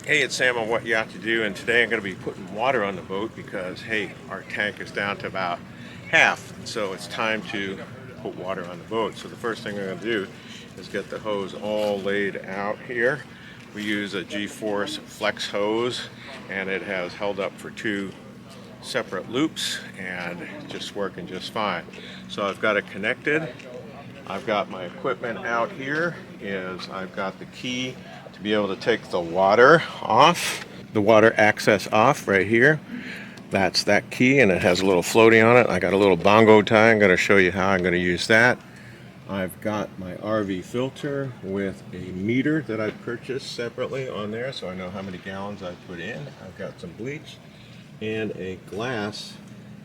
Hey, it's Sam on What Yacht To Do, and today I'm going to be putting water on the boat because, hey, our tank is down to about half, so it's time to put water on the boat. So the first thing I'm going to do is get the hose all laid out here. We use a G-Force flex hose, and it has held up for two separate loops and just working just fine. So I've got it connected. I've got my equipment out here. I've got the key to be able to take the water off, the water access off right here. That's that key, and it has a little floaty on it. I got a little bongo tie. I'm going to show you how I'm going to use that. I've got my RV filter with a meter that I purchased separately on there, so I know how many gallons I put in. I've got some bleach and a glass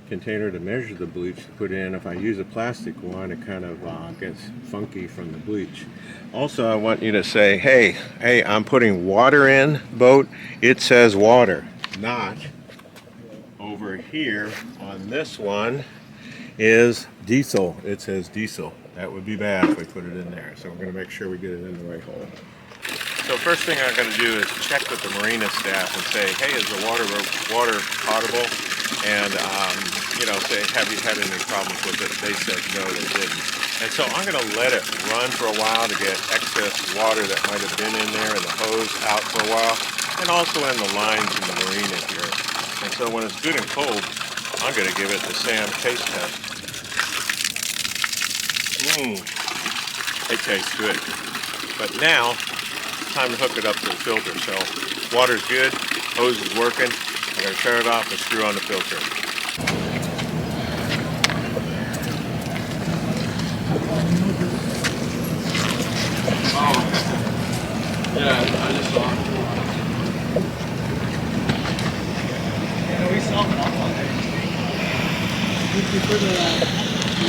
container to measure the bleach to put in. If I use a plastic one, it kind of gets funky from the bleach. Also, I want you to say, hey, I'm putting water in, boat. It says water, not over here on this one is diesel. It says diesel. That would be bad if we put it in there. So we're going to make sure we get it in the right hole. So first thing I'm going to do is check with the marina staff and say, hey, is the water potable? And say, have you had any problems with it? They said no, they didn't. And so I'm going to let it run for a while to get excess water that might have been in there and the hose out for a while, and also in the lines in the marina here. And so when it's good and cold, I'm going to give it the Sam taste test. It tastes good. But now, time to hook it up to the filter. So water's good, hose is working. I'm going to turn it off and screw on the filter. Oh, yeah, I just saw it. Yeah, we saw it off on there.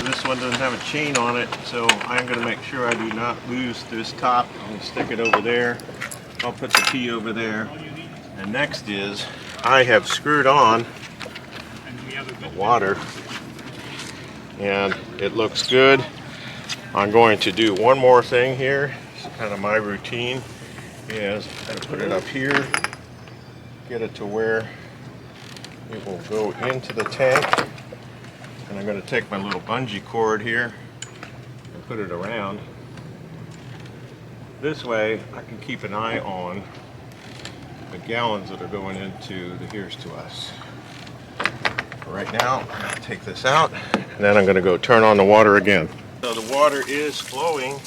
This one doesn't have a chain on it, so I'm going to make sure I do not lose this top. I'm going to stick it over there. I'll put the key over there. And next is, I have screwed on the water, and it looks good. I'm going to do one more thing here. It's kind of my routine. Is I'm going to put it up here, get it to where it will go into the tank. And I'm going to take my little bungee cord here and put it around. This way I can keep an eye on the gallons that are going into the Here's To Us. Right now, I'm going to take this out, and then I'm going to go turn on the water again. So the water is flowing.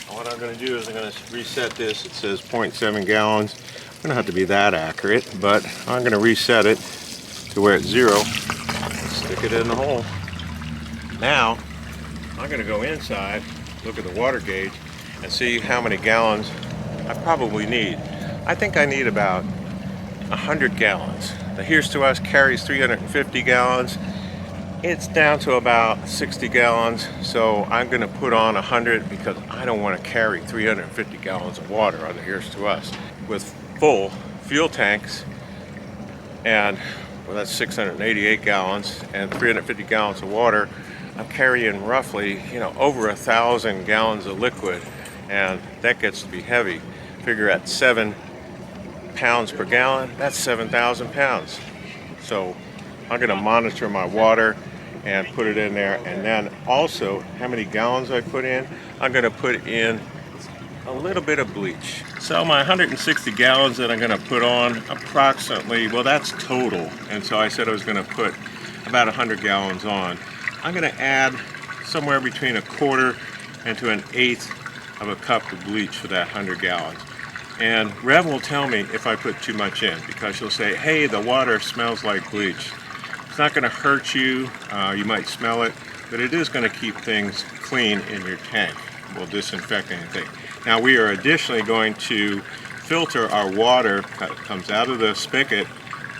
What I'm going to do is I'm going to reset this. It says 0.7 gallons. I'm going to have to be that accurate, but I'm going to reset it to where it's 0. Stick it in the hole. Now, I'm going to go inside, look at the water gauge, and see how many gallons I probably need. I think I need about 100 gallons. The Here's To Us carries 350 gallons. It's down to about 60 gallons, so I'm going to put on 100 because I don't want to carry 350 gallons of water on the Here's To Us. With full fuel tanks, and well, that's 688 gallons and 350 gallons of water, I'm carrying roughly, over 1,000 gallons of liquid, and that gets to be heavy. Figure at 7 pounds per gallon, that's 7,000 pounds. So I'm going to monitor my water and put it in there, and then also how many gallons I put in. I'm going to put in a little bit of bleach. So my 160 gallons that I'm going to put on, approximately, well, that's total, and so I said I was going to put about 100 gallons on. I'm going to add somewhere between a quarter and to an eighth of a cup of bleach for that 100 gallons. And Rev will tell me if I put too much in, because she'll say, hey, the water smells like bleach. It's not going to hurt you, you might smell it, but it is going to keep things clean in your tank. Will disinfect anything. Now we are additionally going to filter our water that comes out of the spigot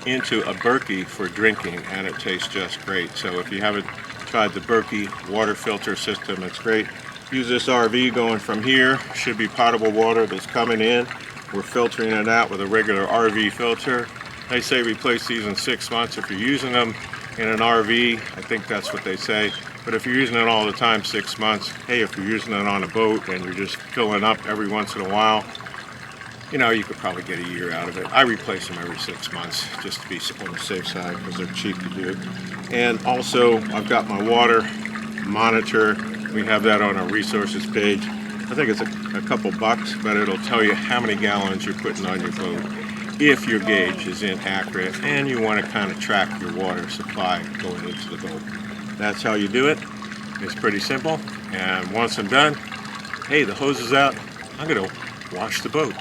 into a Berkey for drinking, and it tastes just great. So if you haven't tried the Berkey water filter system, it's great. Use this RV going from here. Should be potable water that's coming in. We're filtering it out with a regular RV filter. They say replace these in 6 months if you're using them in an RV. I think that's what they say. But if you're using it all the time, 6 months, hey, if you're using it on a boat and you're just filling up every once in a while, you know, you could probably get a year out of it. I replace them every 6 months just to be on the safe side because they're cheap to do. And also, I've got my water monitor. We have that on our resources page. I think it's a couple bucks, but it'll tell you how many gallons you're putting on your boat if your gauge is inaccurate and you want to kind of track your water supply going into the boat. That's how you do it. It's pretty simple. And once I'm done, hey, the hose is out. I'm going to wash the boat.